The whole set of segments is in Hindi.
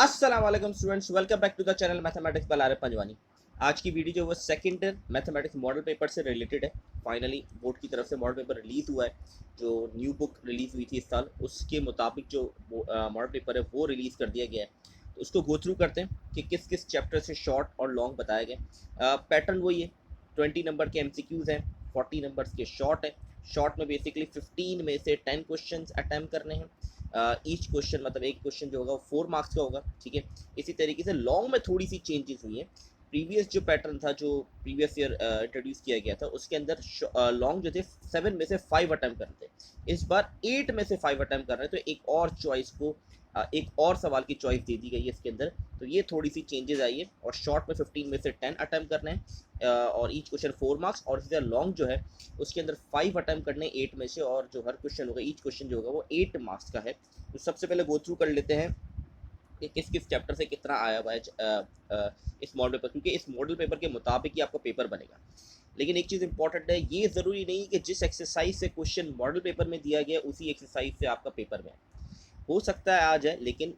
अस्सलाम वालेकुम students, welcome back to the channel mathematics by Arif Panjwani. आज की वीडियो जो वो सेकंड मैथमेटिक्स मॉडल पेपर से रिलेटेड है। फाइनली बोर्ड की तरफ से मॉडल पेपर रिलीज़ हुआ है। जो न्यू बुक रिलीज़ हुई थी इस साल, उसके मुताबिक जो मॉडल पेपर है वो रिलीज़ कर दिया गया है। तो उसको गो थ्रू करते हैं कि किस किस चैप्टर से शॉर्ट और लॉन्ग बताया गया। पैटर्न वही है, 20 नंबर के MCQs हैं, 40 नंबर्स के शॉर्ट है। शॉर्ट में बेसिकली 15 में से 10 क्वेश्चन अटैम्प्ट करने हैं। ईच क्वेश्चन मतलब एक क्वेश्चन जो होगा वो 4 मार्क्स का होगा, ठीक है। इसी तरीके से लॉन्ग में थोड़ी सी चेंजेस हुई हैं। प्रीवियस जो पैटर्न था, जो प्रीवियस ईयर इंट्रोड्यूस किया गया था, उसके अंदर लॉन्ग जो थे 7 में से 5 अटैम्प्ट करते थे। इस बार 8 में से 5 अटैम्प्ट कर रहे हैं, तो एक और चॉइस को एक और सवाल की चॉइस दे दी गई है इसके अंदर। तो ये थोड़ी सी चेंजेस आई है। और शॉर्ट में 15 में से 10 अटैम्प्ट करना है, और ईच क्वेश्चन 4 मार्क्स। और इसी तरह लॉन्ग जो है उसके अंदर 5 अटैम्प्ट करने 8 में से, और जो हर क्वेश्चन होगा ईच क्वेश्चन जो होगा वो 8 मार्क्स का है। तो सबसे पहले गो थ्रू कर लेते हैं कि किस किस चैप्टर से कितना आया हुआ है इस मॉडल पेपर, क्योंकि इस मॉडल पेपर के मुताबिक ही आपका पेपर बनेगा। लेकिन एक चीज़ इंपॉर्टेंट है, ये ज़रूरी नहीं कि जिस एक्सरसाइज से क्वेश्चन मॉडल पेपर में दिया गया उसी एक्सरसाइज से आपका पेपर में हो सकता है आ जाए, लेकिन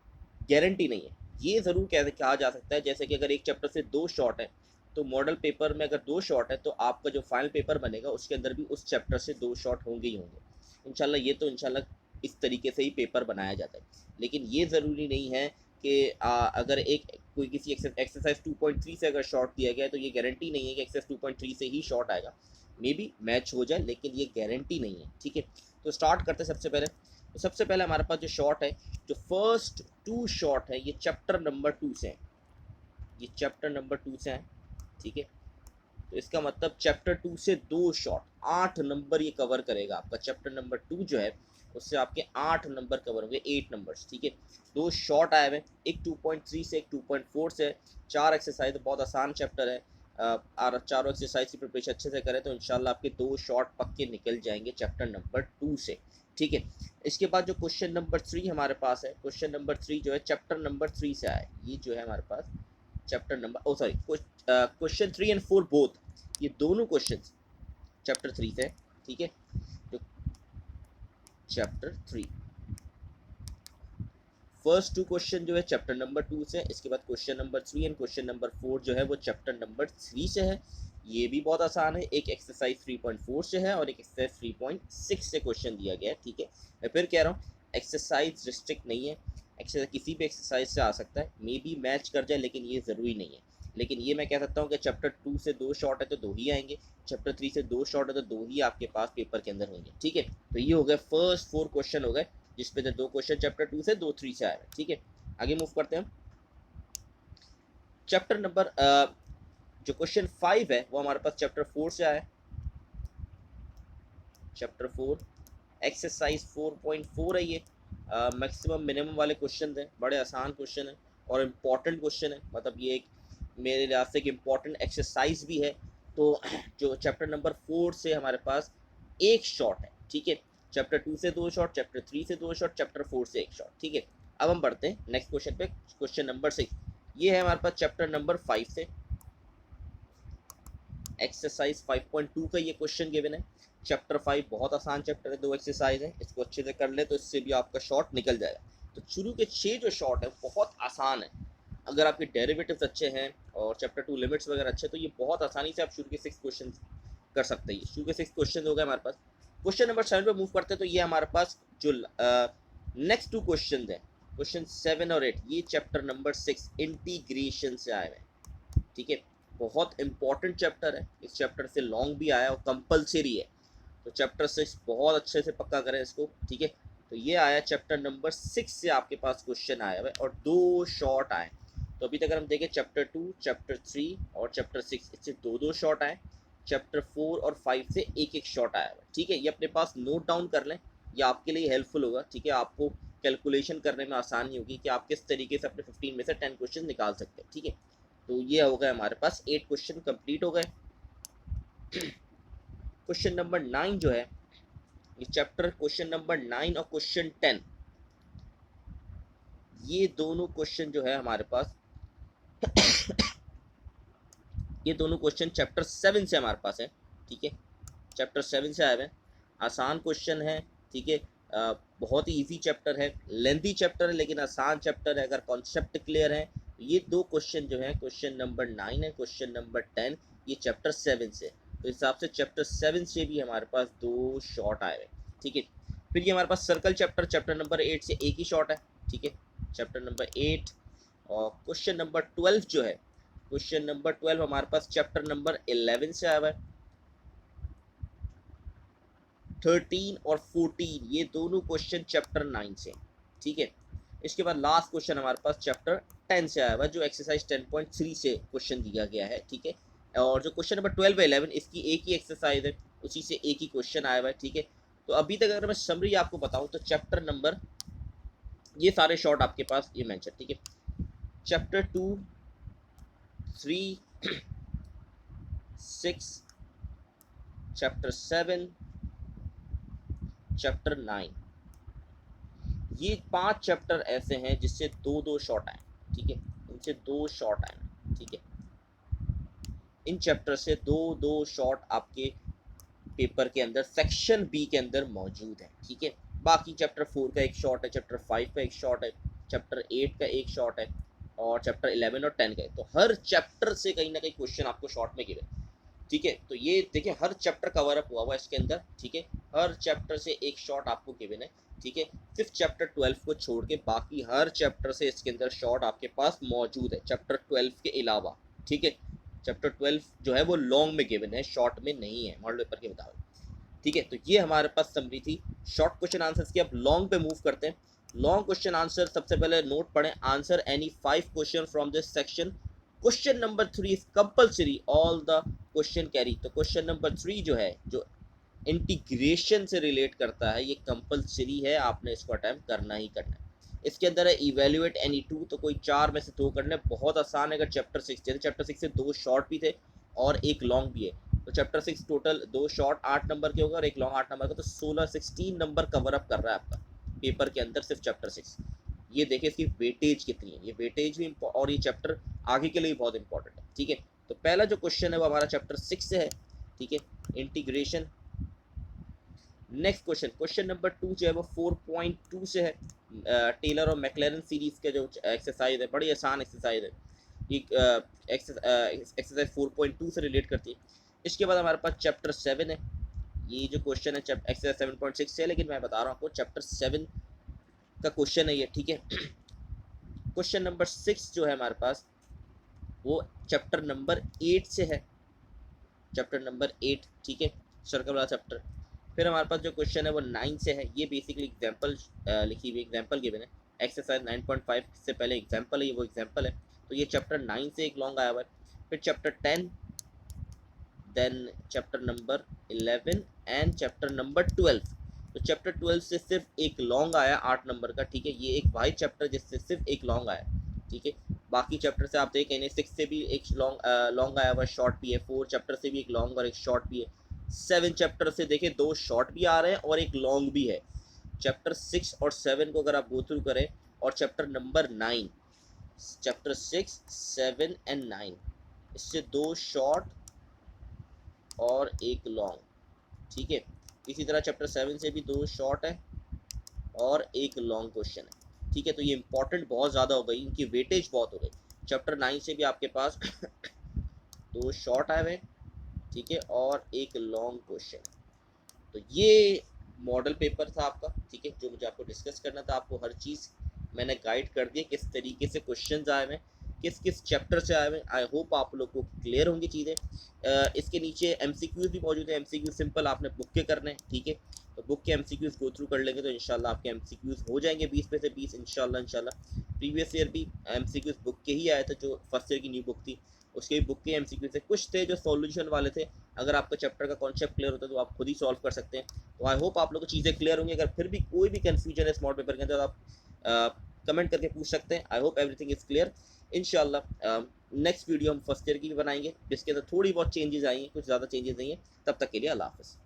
गारंटी नहीं है। ये ज़रूर कहा जा सकता है, जैसे कि अगर एक चैप्टर से 2 शॉर्ट है, तो मॉडल पेपर में अगर 2 शॉर्ट है, तो आपका जो फाइनल पेपर बनेगा उसके अंदर भी उस चैप्टर से 2 शॉर्ट होंगे ही होंगे इंशाल्लाह। ये तो इंशाल्लाह इस तरीके से ही पेपर बनाया जाता है। लेकिन ये ज़रूरी नहीं है कि अगर एक कोई किसी एक्सरसाइज 2.3 से अगर शॉर्ट दिया गया है, तो ये गारंटी नहीं है कि एक्सरसाइज 2.3 से ही शॉर्ट आएगा। मे बी मैच हो जाए, लेकिन ये गारंटी नहीं है, ठीक है। तो स्टार्ट करते हैं सबसे पहले। तो सबसे पहले हमारे पास जो शॉर्ट है, जो फर्स्ट 2 शॉर्ट है, ये चैप्टर नंबर 2 से है। ये चैप्टर नंबर 2 से है, ठीक है। तो इसका मतलब चैप्टर 2 से 2 शॉर्ट 8 नंबर ये कवर करेगा। आपका चैप्टर नंबर 2 जो है उससे आपके 8 नंबर कवर होंगे, 8 नंबर्स, ठीक है। 2 शॉर्ट आए हुए, एक 2.3 से, एक 2.4 से है। 4 एक्सरसाइज, बहुत आसान चैप्टर है। और चारों एक्सरसाइज की प्रिपरेशन अच्छे से करें तो इंशाल्लाह आपके 2 शॉर्ट पक्के निकल जाएंगे चैप्टर नंबर 2 से, ठीक है। इसके बाद जो क्वेश्चन नंबर 3 हमारे पास है, क्वेश्चन नंबर 3 जो है चैप्टर नंबर 3 से आए। ये जो है हमारे पास chapter number, oh sorry, question 3 and 4 both, ये दोनों क्वेश्चन चैप्टर 3 से, ठीक है। तो चैप्टर 3 फर्स्ट 2 क्वेश्चन जो है चैप्टर नंबर 2 से, इसके बाद question number 3 and question number 4 जो है वो चैप्टर नंबर 3 से है। ये भी बहुत आसान है, एक एक्सरसाइज 3.4 से है और एक एक्सरसाइज 3.6 से क्वेश्चन दिया गया है, ठीक है। मैं फिर कह रहा हूँ, एक्सरसाइज रिस्ट्रिक्ट नहीं है, एक्सरसाइज किसी भी एक्सरसाइज से आ सकता है, मे बी मैच कर जाए, लेकिन ये ज़रूरी नहीं है। लेकिन ये मैं कह सकता हूँ कि चैप्टर 2 से 2 शॉर्ट है तो 2 ही आएंगे, चैप्टर 3 से 2 शॉर्ट है तो 2 ही आपके पास पेपर के अंदर होंगे, ठीक है। तो ये हो गए फर्स्ट 4 क्वेश्चन हो गए, जिसपे से 2 क्वेश्चन चैप्टर 2 से, 2 3 से आए हैं, ठीक है। आगे मूव करते हैं। चैप्टर नंबर जो क्वेश्चन 5 है वो हमारे पास चैप्टर 4 से आया है। चैप्टर 4 एक्सरसाइज 4.4 है। ये मैक्सिमम मिनिमम वाले क्वेश्चन हैं, बड़े आसान क्वेश्चन है और इम्पॉर्टेंट क्वेश्चन है। मतलब ये एक मेरे लिहाज से एक इम्पॉर्टेंट एक्सरसाइज भी है। तो जो चैप्टर नंबर 4 से हमारे पास एक शॉर्ट है, ठीक है। चैप्टर 2 से 2 शॉर्ट, चैप्टर 3 से 2 शॉर्ट, चैप्टर 4 से एक शॉर्ट, ठीक है। अब हम बढ़ते हैं नेक्स्ट क्वेश्चन पे, क्वेश्चन नंबर 6। ये है हमारे पास चैप्टर नंबर 5 से एक्सरसाइज 5.2 का ये क्वेश्चन गिवन है। चैप्टर 5 बहुत आसान चैप्टर है, 2 एक्सरसाइज है, इसको अच्छे से कर ले तो इससे भी आपका शॉर्ट निकल जाएगा। तो शुरू के 6 जो शॉर्ट है बहुत आसान है। अगर आपके डेरिवेटिव्स अच्छे हैं और चैप्टर 2 लिमिट्स वगैरह अच्छे, तो ये बहुत आसानी से आप शुरू के 6 क्वेश्चन कर सकते हैं। शुरू के 6 क्वेश्चन हो गए हमारे पास। क्वेश्चन नंबर 7 पे मूव करते हैं। तो ये हमारे पास जो नेक्स्ट 2 क्वेश्चन है, क्वेश्चन 7 और 8, ये चैप्टर नंबर 6 इंटीग्रेशन से आए हैं, ठीक है। बहुत इंपॉर्टेंट चैप्टर है, इस चैप्टर से लॉन्ग भी आया और कंपलसरी है। तो चैप्टर 6 बहुत अच्छे से पक्का करें इसको, ठीक है। तो ये आया चैप्टर नंबर 6 से आपके पास क्वेश्चन आया हुआ है और 2 शॉर्ट आए। तो अभी तक अगर हम देखें चैप्टर 2, चैप्टर 3 और चैप्टर 6, इससे 2 शॉर्ट आए। चैप्टर 4 और 5 से एक एक शॉर्ट आया हुआ है, ठीक है। ये अपने पास नोट डाउन कर लें, ये आपके लिए हेल्पफुल होगा, ठीक है। आपको कैलकुलेशन करने में आसानी होगी कि आप किस तरीके से अपने 15 में से 10 क्वेश्चन निकाल सकते हैं, ठीक है। तो ये हो गए हमारे पास 8 क्वेश्चन कंप्लीट हो गए। क्वेश्चन नंबर 9 जो है, ये चैप्टर क्वेश्चन नंबर 9 और क्वेश्चन 10, ये दोनों क्वेश्चन जो है हमारे पास ये दोनों क्वेश्चन चैप्टर 7 से हमारे पास है, ठीक है। चैप्टर 7 से आए हुए हैं, आसान क्वेश्चन है, ठीक है। बहुत ही इजी चैप्टर है, लेंथी चैप्टर है लेकिन आसान चैप्टर है। अगर कॉन्सेप्ट क्लियर है ये दो क्वेश्चन जो है, क्वेश्चन नंबर 9 है, क्वेश्चन नंबर 10, ये चैप्टर 7 से, तो इस हिसाब से चैप्टर 7 से भी हमारे पास 2 शॉर्ट आए हुए, ठीक है। फिर ये हमारे पास सर्कल चैप्टर, चैप्टर नंबर 8 से एक ही शॉर्ट है, ठीक है, चैप्टर नंबर 8। और क्वेश्चन नंबर 12 जो है, क्वेश्चन नंबर 12 हमारे पास चैप्टर नंबर 11 से आया हुआ है। 13 और 14 ये दोनों क्वेश्चन चैप्टर 9 से, ठीक है। इसके बाद लास्ट क्वेश्चन हमारे पास चैप्टर 10 से आया हुआ है, जो एक्सरसाइज 10.3 से क्वेश्चन दिया गया है, ठीक है। और जो क्वेश्चन नंबर 12 है 11, इसकी एक ही एक्सरसाइज है, उसी से एक ही क्वेश्चन आया हुआ है, ठीक है। तो अभी तक अगर मैं समरी आपको बताऊं तो चैप्टर नंबर, ये सारे शॉर्ट आपके पास ये मेंशन, ठीक है। चैप्टर 2, 3, 6, चैप्टर 7, चैप्टर 9, ये 5 चैप्टर ऐसे हैं जिससे 2-2 शॉर्ट आए, ठीक है, इनसे 2 शॉर्ट आए, ठीक है। इन चैप्टर से 2-2 शॉर्ट आपके पेपर के अंदर सेक्शन बी के अंदर मौजूद है, ठीक है। बाकी चैप्टर 4 का एक शॉर्ट है, चैप्टर 5 का एक शॉर्ट है, चैप्टर 8 का एक शॉर्ट है, और चैप्टर 11 और 10 का है। तो हर चैप्टर से कहीं ना कहीं क्वेश्चन आपको शॉर्ट में गिरे, ठीक है। तो ये देखिए हर चैप्टर कवर अप हुआ हुआ है इसके अंदर, ठीक है। हर चैप्टर से एक शॉर्ट आपको गिवन है, ठीक है। सिर्फ चैप्टर 12 को छोड़ के बाकी हर चैप्टर से इसके अंदर शॉर्ट आपके पास मौजूद है, चैप्टर 12 के अलावा, ठीक है। चैप्टर 12 जो है वो लॉन्ग में गिवन है, शॉर्ट में नहीं है मॉडल पेपर के मुताबिक, ठीक है। तो ये हमारे पास समरी थी शॉर्ट क्वेश्चन आंसर्स की। अब लॉन्ग पे मूव करते हैं। लॉन्ग क्वेश्चन आंसर सबसे पहले नोट पढ़ें, answer any 5 question from this section. Question number 3 is compulsory all the question carry. तो क्वेश्चन नंबर 3 जो है, जो इंटीग्रेशन से रिलेट करता है, ये कंपल्सरी है, आपने इसको अटेम्प्ट करना ही करना है। इसके अंदर है इवेल्युएट एनी 2, तो कोई 4 में से 2 करने, बहुत आसान है। अगर चैप्टर 6, जैसे चैप्टर 6 से 2 शॉर्ट भी थे और एक लॉन्ग भी है, तो चैप्टर 6 टोटल 2 शॉर्ट 8 नंबर के होगा और एक लॉन्ग 8 नंबर का, तो 16 नंबर कवर अप कर रहा है आपका पेपर के अंदर सिर्फ चैप्टर 6। ये देखिए इसकी वेटेज कितनी है, ये वेटेज भी और ये चैप्टर आगे के लिए बहुत इंपॉर्टेंट है, ठीक है। तो पहला जो क्वेश्चन है वो हमारा चैप्टर 6 से है, ठीक है, integration. Next question, question number 2 जो है वो 4.2 से है, टेलर और मैक्लेरन सीरीज के जो एक्सरसाइज है, बड़ी आसान एक्सरसाइज है, ये एक्सरसाइज 4.2 से रिलेट करती है। इसके बाद हमारे पास चैप्टर 7 है, ये जो क्वेश्चन है एक्सरसाइज 7.6 से है, लेकिन मैं बता रहा हूँ आपको चैप्टर 7 का क्वेश्चन है ये, ठीक है। क्वेश्चन नंबर 6 जो है हमारे पास वो चैप्टर नंबर 8 से है, चैप्टर नंबर 8, ठीक है, सर्कल वाला चैप्टर। फिर हमारे पास जो क्वेश्चन है वो 9 से है, ये बेसिकली एग्जाम्पल लिखी हुई, एग्जाम्पल गिवन है, एक्सरसाइज 9.5 से पहले एग्जाम्पल है, ये वो एग्जाम्पल है। तो ये चैप्टर 9 से एक लॉन्ग आया हुआ है। फिर chapter 10, then chapter number 11 and chapter number 12। तो चैप्टर 12 से सिर्फ एक लॉन्ग आया 8 नंबर का, ठीक है, ये एक वाइड चैप्टर जिससे सिर्फ एक लॉन्ग आया, ठीक है। बाकी चैप्टर से आप देखें 6 से भी एक लॉन्ग आया हुआ, शॉर्ट भी है, 4 चैप्टर से भी एक लॉन्ग और एक शॉर्ट भी है, 7 चैप्टर से देखें 2 शॉर्ट भी आ रहे हैं और एक लॉन्ग भी है। चैप्टर 6 और 7 को अगर आप गो थ्रू करें, और चैप्टर नंबर 9, चैप्टर 6, 7 एंड 9, इससे 2 शॉर्ट और एक लॉन्ग, ठीक है। इसी तरह चैप्टर 7 से भी 2 शॉर्ट है और एक लॉन्ग क्वेश्चन है, ठीक है। तो ये इंपॉर्टेंट बहुत ज़्यादा हो गई, इनकी वेटेज बहुत हो गई। चैप्टर 9 से भी आपके पास 2 शॉर्ट आए हुए, ठीक है, और एक लॉन्ग क्वेश्चन। तो ये मॉडल पेपर था आपका, ठीक है, जो मुझे आपको डिस्कस करना था। आपको हर चीज़ मैंने गाइड कर दी, किस तरीके से क्वेश्चंस आए हुए, किस किस चैप्टर से आए हुए। आई होप आप लोग को क्लियर होंगी चीज़ें। इसके नीचे एमसीक्यूज भी मौजूद है, एमसीक्यू सिंपल आपने बुक के करने हैं, ठीक है। तो बुक के एमसीक्यूज गो थ्रू कर लेंगे तो इंशाल्लाह आपके एमसीक्यूज हो जाएंगे 20 में से 20 इंशाल्लाह। प्रीवियस ईयर भी एमसीक्यूज बुक के ही आए थे, जो फर्स्ट ईयर की न्यू बुक थी उसके बुक के एमसीक्यू से कुछ थे जो सॉल्यूशन वाले थे। अगर आपका चैप्टर का कॉन्सेप्ट क्लियर होता है तो आप खुद ही सॉल्व कर सकते हैं। तो आई होप आप लोग को चीज़ें क्लियर होंगी। अगर फिर भी कोई भी कन्फ्यूजन है स्मॉल पेपर के अंदर, आप कमेंट करके पूछ सकते हैं। I hope everything is clear. इंशाल्लाह नेक्स्ट वीडियो हम फर्स्ट ईयर की भी बनाएंगे, जिसके अंदर थोड़ी बहुत चेंजेस आई हैं, कुछ ज़्यादा चेंजेस नहीं है। तब तक के लिए अल्लाह हाफ़िज़।